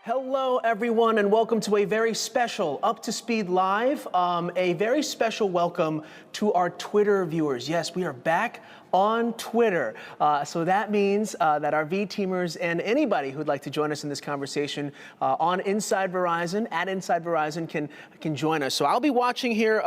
Hello, everyone, and welcome to a very special Up to Speed Live. A very special welcome to our Twitter viewers. Yes, we are back on Twitter. So that means that our V-teamers and anybody who'd like to join us in this conversation on Inside Verizon, at Inside Verizon, can join us. So I'll be watching here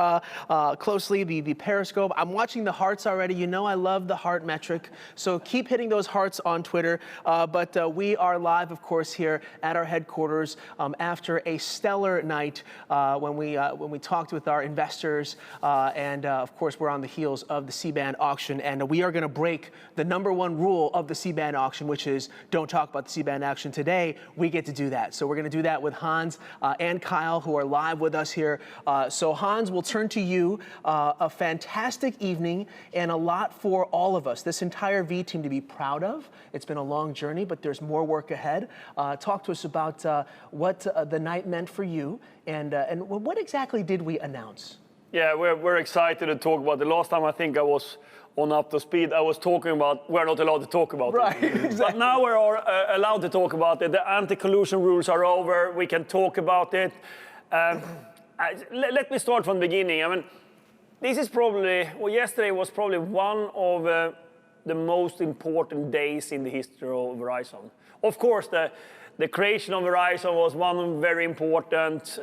closely the Periscope. I'm watching the hearts already. You know I love the heart metric. So keep hitting those hearts on Twitter. But we are live, of course, here at our headquarters after a stellar night when we talked with our investors. And of course, we're on the heels of the C-Band auction. And we are going to break the #1 rule of the C-Band auction, which is don't talk about the C-Band auction. Today, we get to do that. So we're going to do that with Hans and Kyle, who are live with us here. So Hans, we'll turn to you. A fantastic evening and a lot for all of us, this entire V-team to be proud of. It's been a long journey, but there's more work ahead. Talk to us about what the night meant for you and what exactly did we announce? Yeah, we're excited to talk about. The last time I think I was on Up to Speed, I was talking about we're not allowed to talk about right, it. Exactly. But now we're allowed to talk about it. The anti-collusion rules are over. We can talk about it. Let me start from the beginning. I mean, this is probably, well, yesterday was probably one of the most important days in the history of Verizon. Of course, the creation of Verizon was one very important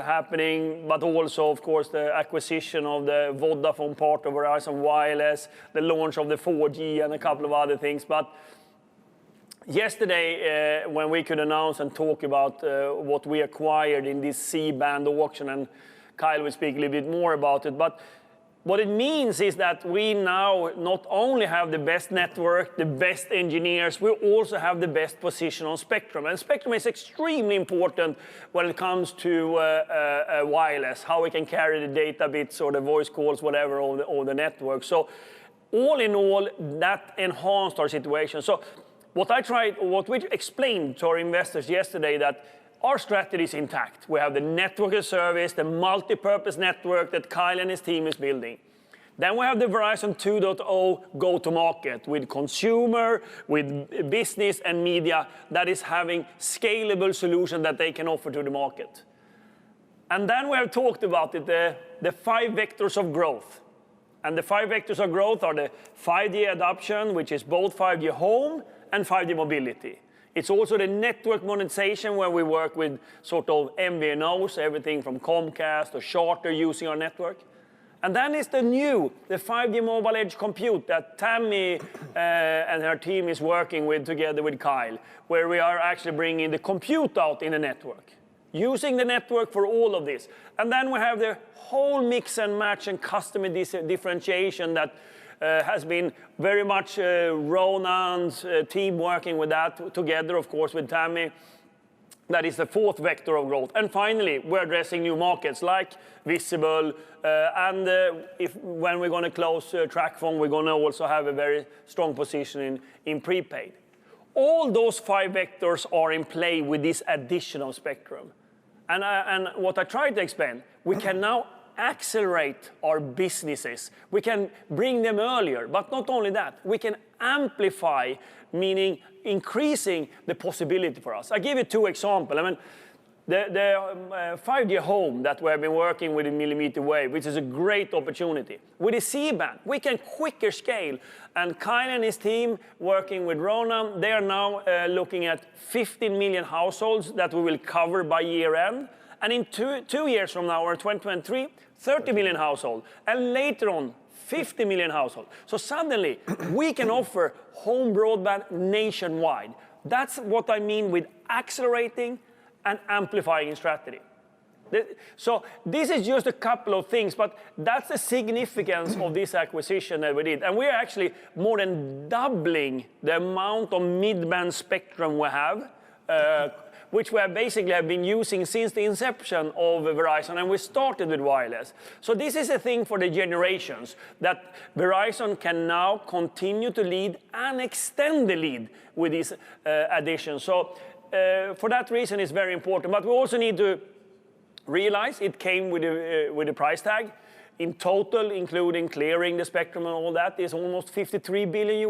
happening, but also, of course, the acquisition of the Vodafone part of Verizon Wireless, the launch of the 4G, and a couple of other things. But yesterday, when we could announce and talk about what we acquired in this C-Band auction, and Kyle will speak a little bit more about it, but what it means is that we now not only have the best network, the best engineers, we also have the best position on spectrum. And spectrum is extremely important when it comes to wireless, how we can carry the data bits or the voice calls, whatever, over the network. So all in all, that enhanced our situation. So what we explained to our investors yesterday, that our strategy is intact. We have the network as service, the multi-purpose network that Kyle and his team is building. Then we have the Verizon 2.0 go-to-market with consumer, with business and media that is having scalable solutions that they can offer to the market. And then we have talked about it, the 5 vectors of growth. And the 5 vectors of growth are the 5G adoption, which is both 5G home and 5G mobility. It's also the network monetization, where we work with sort of MVNOs, everything from Comcast or Charter using our network. And then it's the 5G mobile edge compute that Tammy and her team is working with together with Kyle, where we are actually bringing the compute out in the network, using the network for all of this. And then we have the whole mix and match and customer differentiation that has been very much Ronan's team working with that together, of course, with Tammy. That is the 4th vector of growth. And finally, we're addressing new markets like Visible, and when we're going to close TracFone, we're going to also have a very strong position in prepaid. All those 5 vectors are in play with this additional spectrum. And what I tried to explain, we can now accelerate our businesses. We can bring them earlier, but not only that, we can amplify, meaning increasing the possibility for us. I give you 2 examples. I mean, the 5G home that we have been working with in millimeter wave, which is a great opportunity. With the C-Band, we can quicker scale. And Kyle and his team, working with Ronan, they are now looking at 15 million households that we will cover by year end. And in two years from now, or 2023, 30 million households. And later on, 50 million households. So suddenly, we can offer home broadband nationwide. That's what I mean with accelerating and amplifying strategy. So this is just a couple of things, but that's the significance of this acquisition that we did. And we're actually more than doubling the amount of mid-band spectrum we have, which we have basically been using since the inception of Verizon, and we started with wireless. So this is a thing for the generations, that Verizon can now continue to lead and extend the lead with these additions. So for that reason, it's very important. But we also need to realize it came with a price tag. in total, including clearing the spectrum and all that, is almost $53 billion.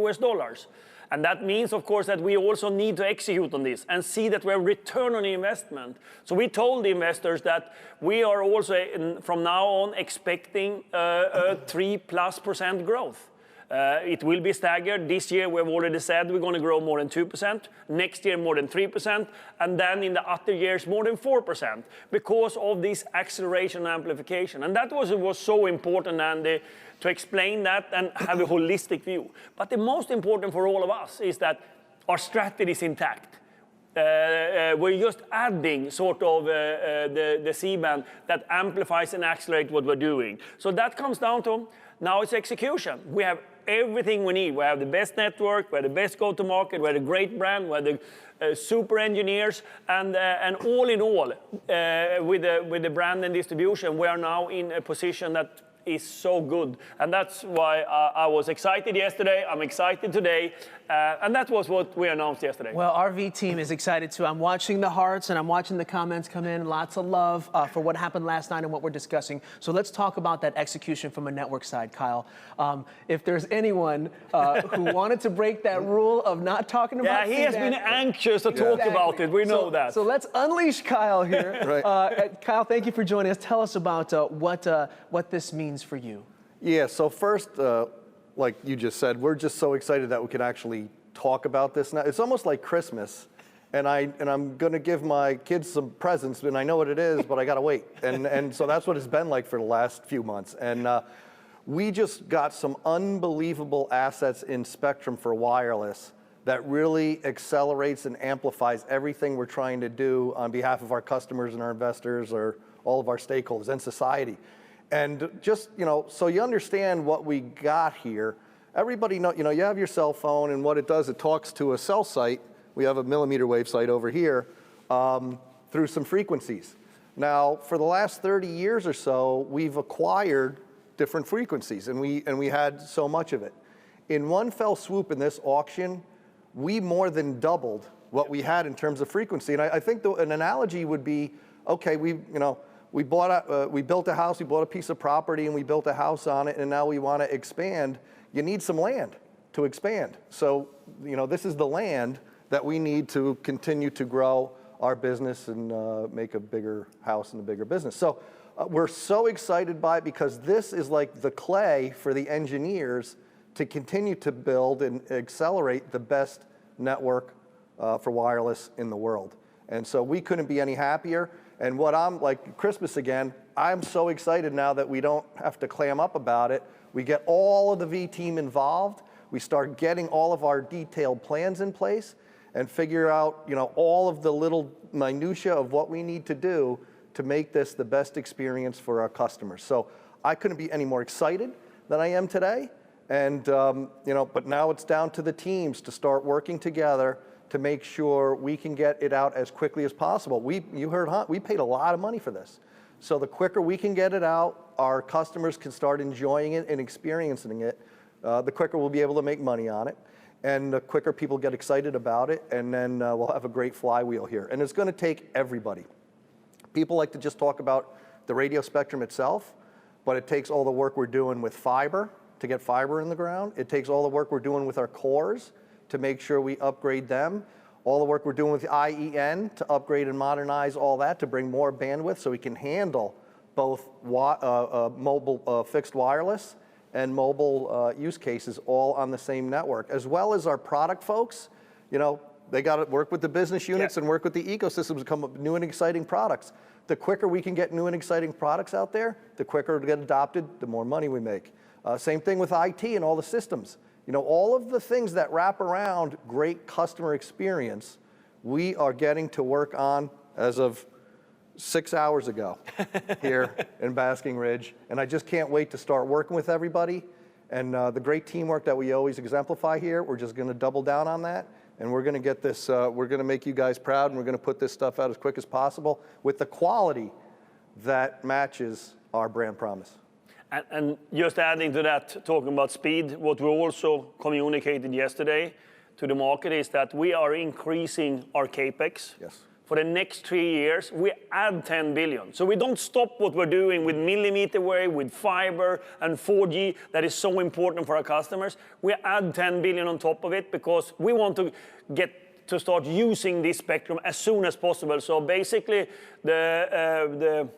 And that means, of course, that we also need to execute on this and see that we have return on investment. So we told the investors that we are also, from now on, expecting a 3+% growth. It will be staggered. This year, we've already said we're going to grow more than 2%. Next year, more than 3%. And then in the other years, more than 4%, because of this acceleration and amplification. And that was so important, Andy, to explain that and have a holistic view. But the most important for all of us is that our strategy is intact. We're just adding sort of the C-band that amplifies and accelerates what we're doing. So that comes down to, now it's execution. We have everything we need. We have the best network, we have the best go-to-market, we have a great brand, we have the super engineers, and all in all, with the brand and distribution, we are now in a position that is so good. And that's why I was excited yesterday, I'm excited today, and that was what we announced yesterday. Well, our V team is excited too. I'm watching the hearts and I'm watching the comments come in. Lots of love for what happened last night and what we're discussing. So let's talk about that execution from a network side, Kyle. If there's anyone who wanted to break that rule of not talking about he has been anxious to talk about it. We know that. So let's unleash Kyle here. Right. Kyle, thank you for joining us. Tell us about what this means for you. Yeah, so first, like you just said, we're just so excited that we can actually talk about this now. It's almost like Christmas, and I'm going to give my kids some presents, and I know what it is, but I got to wait. And so that's what it's been like for the last few months. And we just got some unbelievable assets in spectrum for wireless that really accelerates and amplifies everything we're trying to do on behalf of our customers and our investors, or all of our stakeholders and society. And just, so you understand what we got here. Everybody know, you have your cell phone, and what it does, it talks to a cell site. We have a millimeter wave site over here through some frequencies. Now, for the last 30 years or so, we've acquired different frequencies, and we had so much of it. In one fell swoop in this auction, we more than doubled what we had in terms of frequency. And I think an analogy would be, okay, we built a house, we bought a piece of property, and we built a house on it, and now we want to expand. You need some land to expand. So, this is the land that we need to continue to grow our business and make a bigger house and a bigger business. So we're so excited by it, because this is like the clay for the engineers to continue to build and accelerate the best network for wireless in the world. And so we couldn't be any happier. And what I'm like, Christmas again, I'm so excited now that we don't have to clam up about it. We get all of the V team involved. We start getting all of our detailed plans in place and figure out, all of the little minutia of what we need to do to make this the best experience for our customers. So I couldn't be any more excited than I am today. And, but now it's down to the teams to start working together to make sure we can get it out as quickly as possible. You heard Hunt, we paid a lot of money for this. So the quicker we can get it out, our customers can start enjoying it and experiencing it, the quicker we'll be able to make money on it, and the quicker people get excited about it, and then we'll have a great flywheel here. And it's gonna take everybody. People like to just talk about the radio spectrum itself, but it takes all the work we're doing with fiber to get fiber in the ground. It takes all the work we're doing with our cores to make sure we upgrade them. All the work we're doing with IEN to upgrade and modernize all that to bring more bandwidth so we can handle both mobile fixed wireless and mobile use cases all on the same network, as well as our product folks. They got to work with the business units and work with the ecosystems to come up with new and exciting products. The quicker we can get new and exciting products out there, the quicker it'll get adopted, the more money we make. Same thing with IT and all the systems. All of the things that wrap around great customer experience, we are getting to work on as of 6 hours ago here in Basking Ridge. And I just can't wait to start working with everybody. And the great teamwork that we always exemplify here, we're just going to double down on that. And we're going to get this, we're going to make you guys proud, and we're going to put this stuff out as quick as possible with the quality that matches our brand promise. And just adding to that, talking about speed, what we also communicated yesterday to the market is that we are increasing our capex for the next 3 years, we add 10 billion. So we don't stop what we're doing with millimeter wave, with fiber and 4G that is so important for our customers. We add 10 billion on top of it because we want to get to start using this spectrum as soon as possible. So basically, the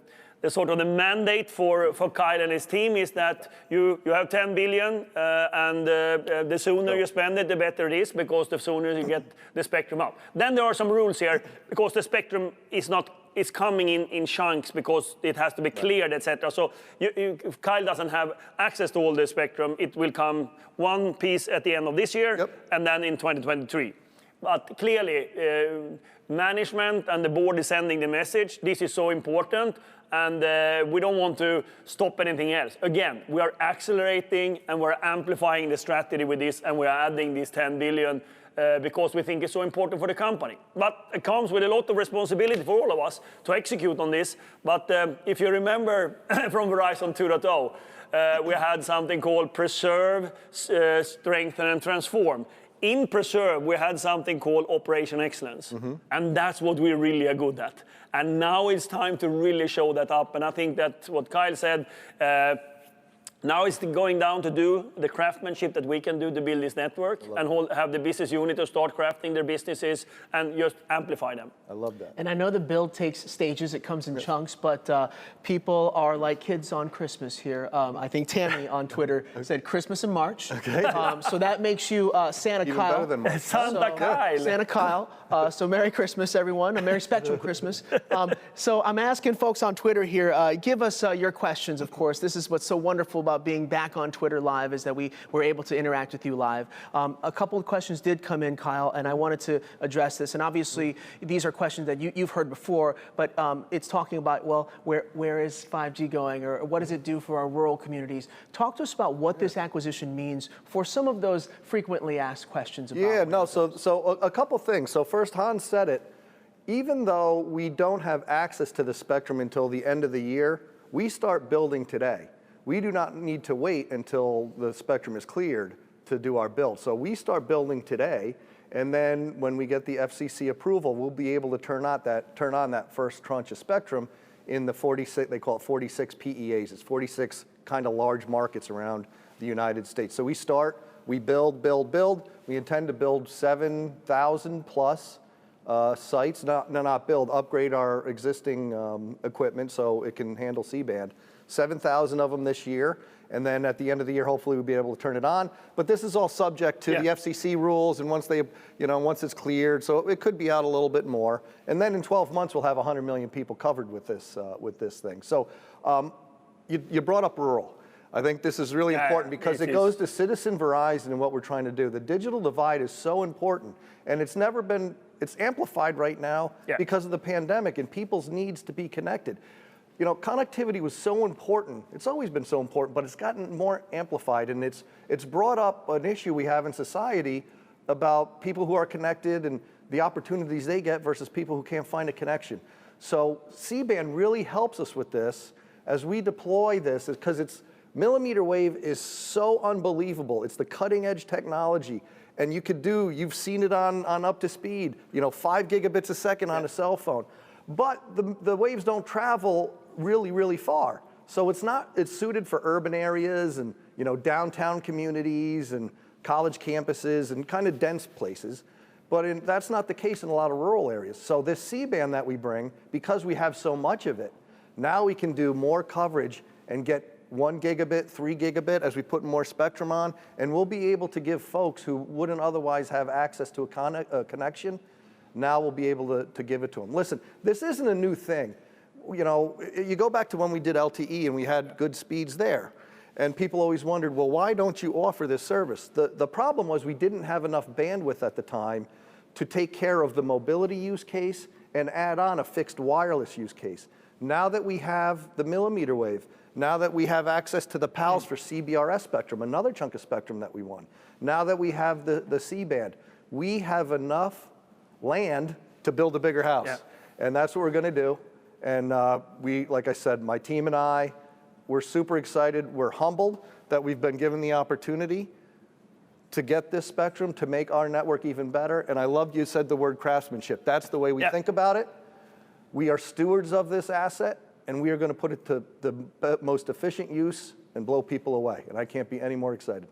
sort of the mandate for Kyle and his team is that you have 10 billion, and the sooner you spend it, the better it is, because the sooner you get the spectrum out. Then there are some rules here, because the spectrum is coming in chunks because it has to be cleared, etc. So if Kyle doesn't have access to all the spectrum, it will come one piece at the end of this year, and then in 2023. But clearly, management and the board is sending the message, this is so important, and we don't want to stop anything else. Again, we are accelerating and we're amplifying the strategy with this, and we're adding this 10 billion because we think it's so important for the company. But it comes with a lot of responsibility for all of us to execute on this. But if you remember from Verizon 2.0, we had something called preserve, strengthen, and transform. In Preserve, we had something called Operation Excellence, and that's what we really are good at. And now it's time to really show that up, and I think that's what Kyle said. Now it's going down to do the craftsmanship that we can do to build this network and have the business unit to start crafting their businesses and just amplify them. I love that. And I know the build takes stages, it comes in chunks, but people are like kids on Christmas here. I think Tammy on Twitter said Christmas in March. Okay. So that makes you Santa Even Kyle. better than March. Santa Kyle. Santa Kyle. So Merry Christmas, everyone. A Merry Spectral Christmas. So I'm asking folks on Twitter here, give us your questions, of course. This is what's so wonderful about being back on Twitter Live, is that we were able to interact with you live. A couple of questions did come in, Kyle, and I wanted to address this. And obviously, these are questions that you've heard before, but it's talking about, well, where is 5G going, or what does it do for our rural communities? Talk to us about what this acquisition means for some of those frequently asked questions about. So a couple things. So first, Hans said it. Even though we don't have access to the spectrum until the end of the year, we start building today. We do not need to wait until the spectrum is cleared to do our build. So we start building today, and then when we get the FCC approval, we'll be able to turn on that first tranche of spectrum in the 46, they call it 46 PEAs. It's 46 kind of large markets around the United States. So we build. We intend to build 7,000 plus sites, upgrade our existing equipment so it can handle C-band. 7,000 of them this year, and then at the end of the year, hopefully we'll be able to turn it on. But this is all subject to the FCC rules, and once it's cleared, so it could be out a little bit more. And then in 12 months, we'll have 100 million people covered with this thing. So you brought up rural. I think this is really important because it goes to citizen Verizon and what we're trying to do. The digital divide is so important, and it's amplified right now because of the pandemic and people's needs to be connected. You know, connectivity was so important. It's always been so important, but it's gotten more amplified, and it's brought up an issue we have in society about people who are connected and the opportunities they get versus people who can't find a connection. So C-band really helps us with this as we deploy this, because millimeter wave is so unbelievable. It's the cutting edge technology, and you've seen it on up to speed, 5 gigabits a second on a cell phone. But the waves don't travel really, really far. So it's suited for urban areas and downtown communities and college campuses and kind of dense places. But that's not the case in a lot of rural areas. So this C-band that we bring, because we have so much of it, now we can do more coverage and get 1 gigabit, 3 gigabit as we put more spectrum on, and we'll be able to give folks who wouldn't otherwise have access to a connection. Now we'll be able to give it to them. Listen, this isn't a new thing. You go back to when we did LTE and we had good speeds there. And people always wondered, well, why don't you offer this service? The problem was we didn't have enough bandwidth at the time to take care of the mobility use case and add on a fixed wireless use case. Now that we have the millimeter wave, now that we have access to the PALs for CBRS spectrum, another chunk of spectrum that we won, now that we have the C-band, we have enough land to build a bigger house. Yeah. And that's what we're going to do. And like I said, my team and I, we're super excited. We're humbled that we've been given the opportunity to get this spectrum to make our network even better. And I loved you said the word craftsmanship. That's the way we think about it. We are stewards of this asset, and we are going to put it to the most efficient use and blow people away. And I can't be any more excited.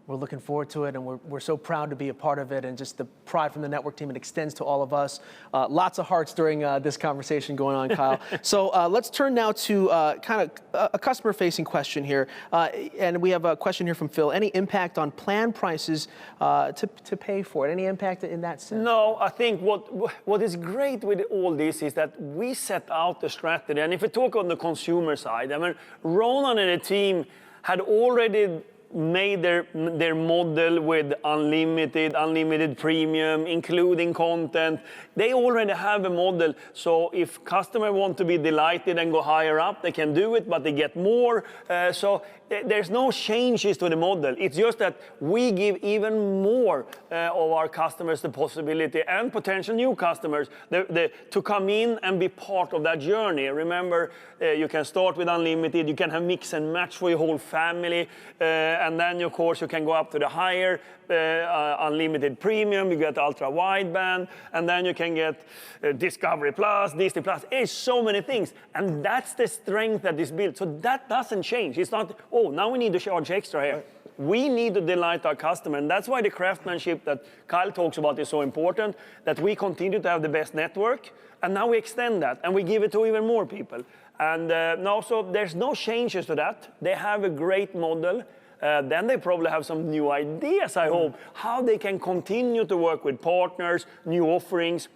We're looking forward to it, and we're so proud to be a part of it, and just the pride from the network team, it extends to all of us. Lots of hearts during this conversation going on, Kyle. So let's turn now to kind of a customer-facing question here. And we have a question here from Phil. Any impact on plan prices to pay for it? Any impact in that sense? No, I think what is great with all this is that we set out the strategy. And if we talk on the consumer side, I mean, Ronan and the team had already made their model with unlimited premium, including content. They already have a model, so if customers want to be delighted and go higher up, they can do it, but they get more. So there's no changes to the model. It's just that we give even more of our customers the possibility, and potential new customers, to come in and be part of that journey. Remember, you can start with unlimited, you can have mix and match for your whole family, and then of course you can go up to the higher unlimited premium, you get ultra wideband, and then you can get Discovery Plus, Disney Plus. It's so many things, and that's the strength that is built. So that doesn't change. It's not, oh, now we need to charge extra here. Right. We need to delight our customer, and that's why the craftsmanship that Kyle talks about is so important, that we continue to have the best network, and now we extend that, and we give it to even more people. And now, so there's no changes to that. They have a great model. Then they probably have some new ideas, I hope, how they can continue to work with partners, new offerings,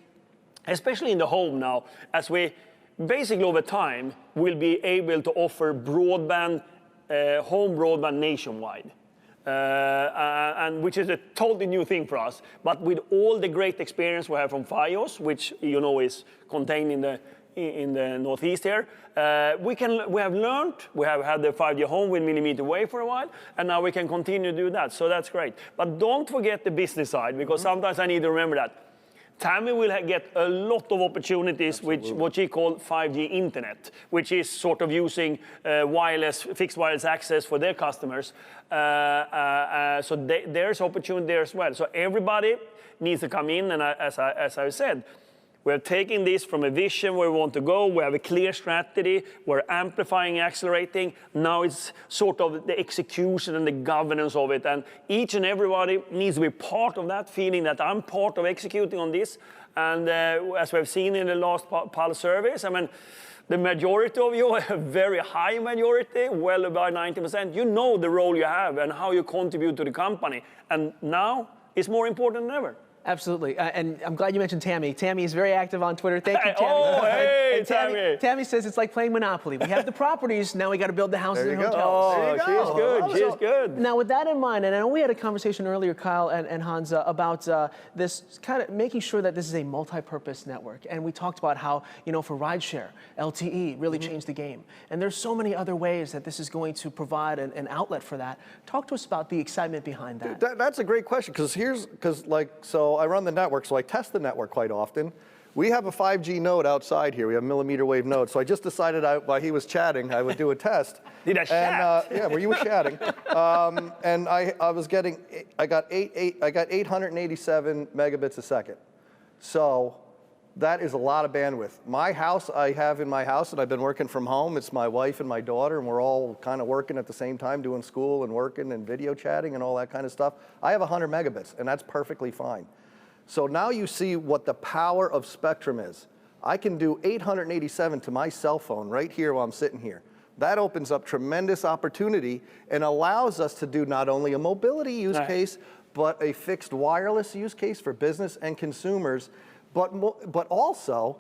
especially in the home now, as we basically over time will be able to offer broadband, home broadband nationwide. And which is a totally new thing for us. But with all the great experience we have from Fios, which you know is contained in the Northeast here, we have learned, we have had the 5G home with millimeter wave for a while, and now we can continue to do that. So that's great. But don't forget the business side, because sometimes I need to remember that. Tammy will get a lot of opportunities with what she called 5G internet, which is sort of using fixed wireless access for their customers. So there's opportunity there as well. So everybody needs to come in, and as I said, we're taking this from a vision where we want to go. We have a clear strategy. We're amplifying, accelerating. Now it's sort of the execution and the governance of it. And each and everybody needs to be part of that, feeling that I'm part of executing on this. And as we've seen in the last Pulse surveys, I mean, the majority of you, a very high majority, well above 90%, you know the role you have and how you contribute to the company. And now it's more important than ever. Absolutely, and I'm glad you mentioned Tammy. Tammy is very active on Twitter. Thank you, Tammy. Oh, hey, and Tammy. Tammy says it's like playing Monopoly. We have the properties, now we got to build the houses and hotels. Oh, she's good, she's good. Now, with that in mind, and I know we had a conversation earlier, Kyle and Hans, about this kind of making sure that this is a multi-purpose network. And we talked about how, you know, for rideshare, LTE really changed the game. And there's so many other ways that this is going to provide an outlet for that. Talk to us about the excitement behind that. That's a great question, because so I run the network, so I test the network quite often. We have a 5G node outside here. We have a millimeter wave node. So I just decided while he was chatting, I would do a test. Did I chat? Yeah, where you were chatting. And I got 887 megabits a second. So that is a lot of bandwidth. My house, I have in my house, and I've been working from home. It's my wife and my daughter, and we're all kind of working at the same time, doing school and working and video chatting and all that kind of stuff. I have 100 megabits, and that's perfectly fine. So now you see what the power of spectrum is. I can do 887 to my cell phone right here while I'm sitting here. That opens up tremendous opportunity and allows us to do not only a mobility use case, but a fixed wireless use case for business and consumers. But also,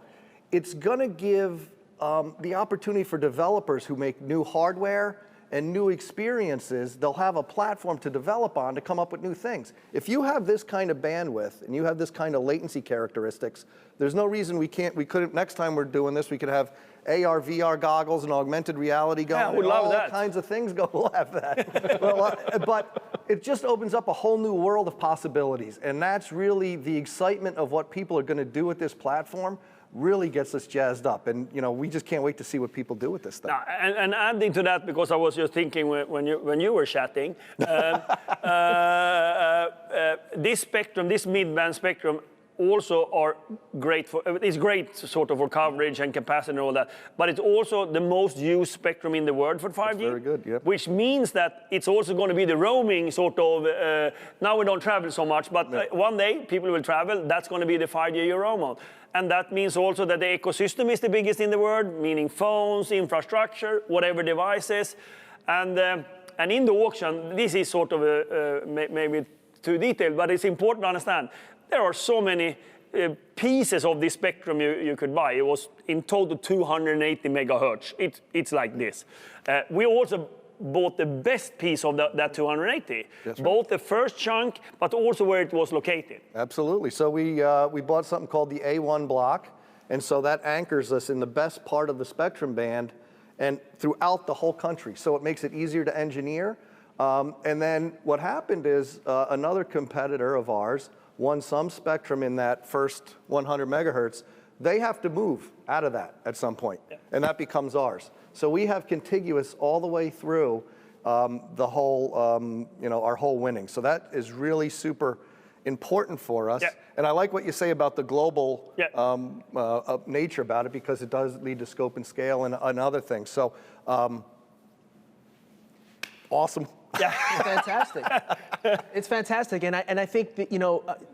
it's going to give the opportunity for developers who make new hardware and new experiences. They'll have a platform to develop on to come up with new things. If you have this kind of bandwidth and you have this kind of latency characteristics, there's no reason we couldn't, next time we're doing this, we could have AR, VR goggles and augmented reality going. Yeah, I would love that. All kinds of things go. We'll have that. But it just opens up a whole new world of possibilities. And that's really the excitement of what people are going to do with this platform. Really gets us jazzed up, and you know, we just can't wait to see what people do with this stuff. And adding to that, because I was just thinking when you were chatting, this spectrum, this mid-band spectrum, also are great for, it's great sort of for coverage and capacity and all that, but it's also the most used spectrum in the world for 5G. That's very good, yep. Which means that it's also going to be the roaming sort of, now we don't travel so much, but one day people will travel, that's going to be the 5G Euro mode. And that means also that the ecosystem is the biggest in the world, meaning phones, infrastructure, whatever devices. And in the auction, this is sort of maybe too detailed, but it's important to understand. There are so many pieces of this spectrum you could buy. It was in total 280 megahertz. It's like this. We also bought the best piece of that 280, That's right. Both the first chunk, but also where it was located. Absolutely. So we bought something called the A1 block, and so that anchors us in the best part of the spectrum band and throughout the whole country. So it makes it easier to engineer. And then what happened is another competitor of ours won some spectrum in that first 100 megahertz. They have to move out of that at some point, and that becomes ours. So we have contiguous all the way through the whole, our whole winning. So that is really super important for us. Yeah. And I like what you say about the global Yeah. nature about it, because it does lead to scope and scale and other things. So awesome. Yeah, it's fantastic. It's fantastic, and I think that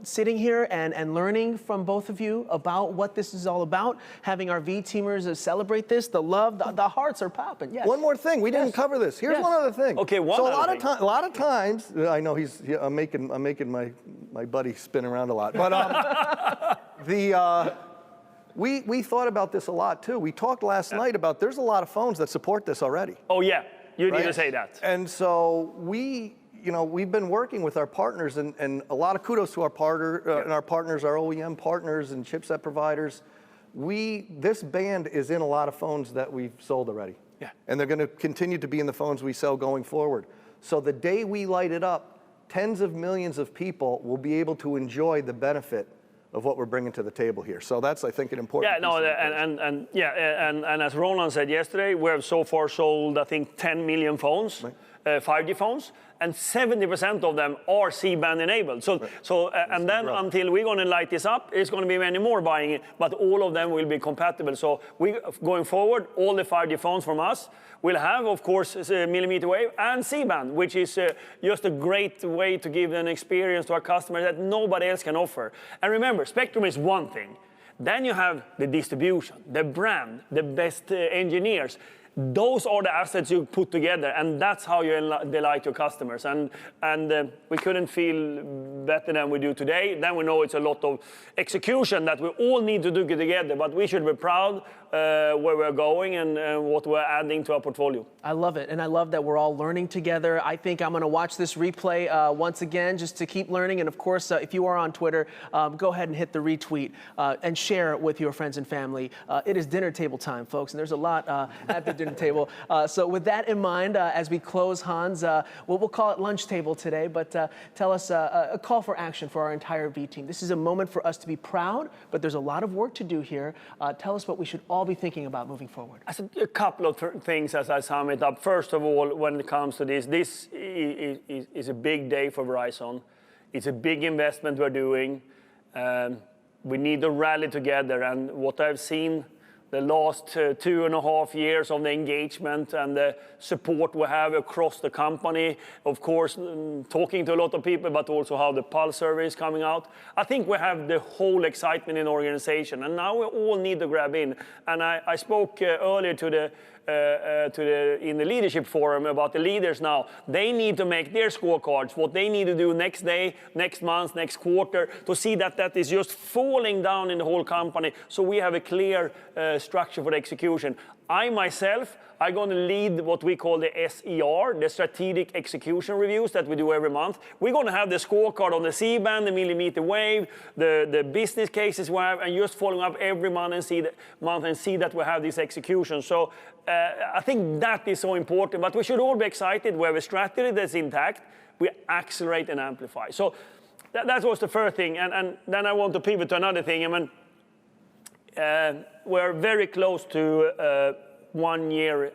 sitting here and learning from both of you about what this is all about, having our V-teamers celebrate this, the love, the hearts are popping. Yes. One more thing, we didn't cover this. Here's one other thing. Okay, So a lot of times, I know I'm making my buddy spin around a lot, but we thought about this a lot too. We talked last night about there's a lot of phones that support this already. Oh yeah. You Right? need to say that. And so we've been working with our partners, and a lot of kudos to our and our partners, our OEM partners and chipset providers. This band is in a lot of phones that we've sold already. Yeah. And they're going to continue to be in the phones we sell going forward. So the day we light it up, tens of millions of people will be able to enjoy the benefit of what we're bringing to the table here. So that's, I think, an important Yeah, no, and as Roland said yesterday, we have so far sold, I think, 10 million phones, Right. 5G phones, and 70% of them are C-band enabled. So, and then until we're going to light this up, it's going to be many more buying it, but all of them will be compatible. So going forward, all the 5G phones from us will have, of course, millimeter wave and C-band, which is just a great way to give an experience to our customers that nobody else can offer. And remember, spectrum is one thing. Then you have the distribution, the brand, the best engineers. Those are the assets you put together, and that's how you delight your customers. And we couldn't feel better than we do today. Then we know it's a lot of execution that we all need to do together, but we should be proud where we're going and what we're adding to our portfolio. I love it, and I love that we're all learning together. I think I'm going to watch this replay once again just to keep learning. And of course, if you are on Twitter, go ahead and hit the retweet and share it with your friends and family. It is dinner table time, folks, and there's a lot at the dinner table. So with that in mind, as we close, Hans, we'll call it lunch table today, but tell us a call for action for our entire V team. This is a moment for us to be proud, but there's a lot of work to do here. Tell us what we should all be thinking about moving forward. A couple of things as I sum it up. First of all, when it comes to this is a big day for Verizon. It's a big investment we're doing. We need to rally together, and what I've seen the last 2.5 years of the engagement and the support we have across the company, of course, talking to a lot of people, but also how the Pulse survey is coming out. I think we have the whole excitement in the organization, and now we all need to grab in. And I spoke earlier in the leadership forum about the leaders now. They need to make their scorecards, what they need to do next day, next month, next quarter, to see that that is just falling down in the whole company, so we have a clear structure for the execution. I myself, I'm going to lead what we call the SER, the Strategic Execution Reviews that we do every month. We're going to have the scorecard on the C-band, the millimeter wave, the business cases we have, and just following up every month and see that we have this execution. So I think that is so important, but we should all be excited. We have a strategy that's intact. We accelerate and amplify. So that was the first thing, and then I want to pivot to another thing. I mean, we're very close to 1 year.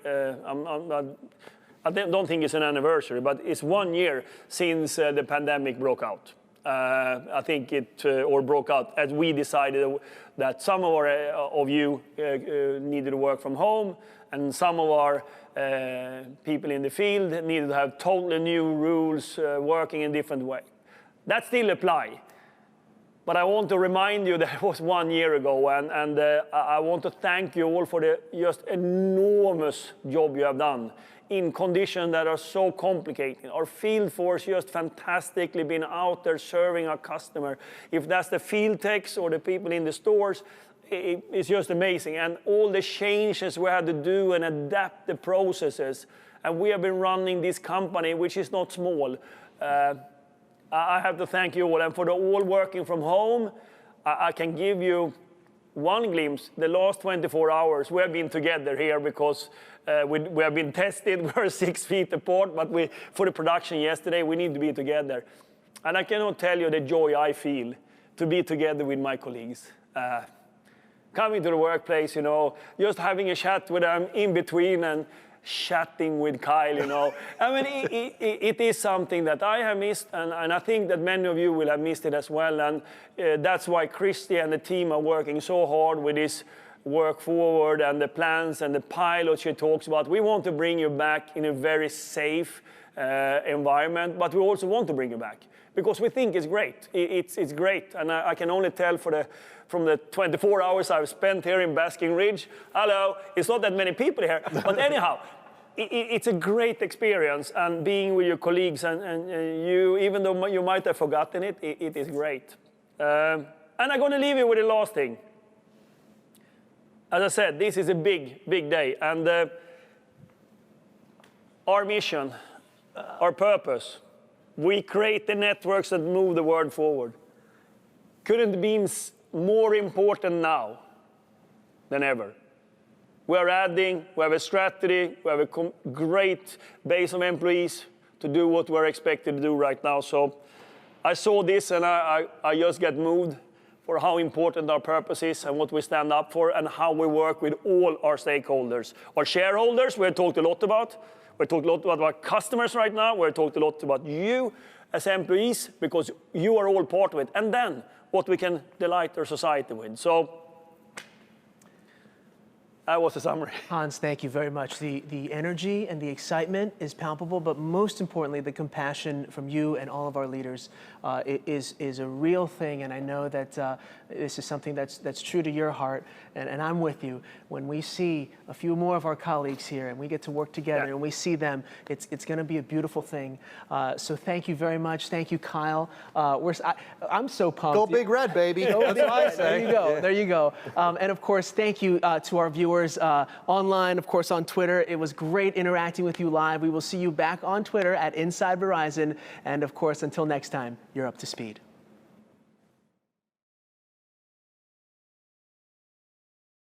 I don't think it's an anniversary, but it's 1 year since the pandemic broke out. I think it or broke out as we decided that some of you needed to work from home, and some of our people in the field needed to have totally new rules, working in a different way. That still apply. But I want to remind you that it was 1 year ago, and I want to thank you all for the just enormous job you have done in conditions that are so complicated. Our field force just fantastically been out there serving our customer. If that's the field techs or the people in the stores, it's just amazing. And all the changes we had to do and adapt the processes. And we have been running this company, which is not small. I have to thank you all. And for the all working from home, I can give you one glimpse. The last 24 hours, we have been together here because we have been tested. We're 6 feet apart, but for the production yesterday, we need to be together. And I cannot tell you the joy I feel to be together with my colleagues. Coming to the workplace, you know, just having a chat with them in between and chatting with Kyle, you know. I mean, it is something that I have missed, and I think that many of you will have missed it as well. And that's why Christy and the team are working so hard with this work forward and the plans and the pilots she talks about. We want to bring you back in a very safe environment, but we also want to bring you back because we think it's great. It's great, and I can only tell from the 24 hours I've spent here in Basking Ridge. Hello, it's not that many people here, but anyhow, it's a great experience, and being with your colleagues and you, even though you might have forgotten it, it is great. And I'm going to leave you with the last thing. As I said, this is a big, big day, and our mission, our purpose, we create the networks that move the world forward. Couldn't be more important now than ever. We are adding, we have a strategy, we have a great base of employees to do what we're expected to do right now. So I saw this and I just get moved for how important our purpose is and what we stand up for and how we work with all our stakeholders. Our shareholders, we've talked a lot about. We've talked a lot about our customers right now. We've talked a lot about you as employees because you are all part of it. And then what we can delight our society with. So that was the summary. Hans, thank you very much. The energy and the excitement is palpable, but most importantly, the compassion from you and all of our leaders is a real thing. And I know that this is something that's true to your heart. And I'm with you. When we see a few more of our colleagues here and we get to work together and we see them, it's going to be a beautiful thing. So thank you very much. Thank you, Kyle. I'm so pumped. Go Big Red, baby. That's what I say. There you go. There you go. And of course, thank you to our viewers online, of course, on Twitter. It was great interacting with you live. We will see you back on Twitter at Inside Verizon. And of course, until next time, you're up to speed.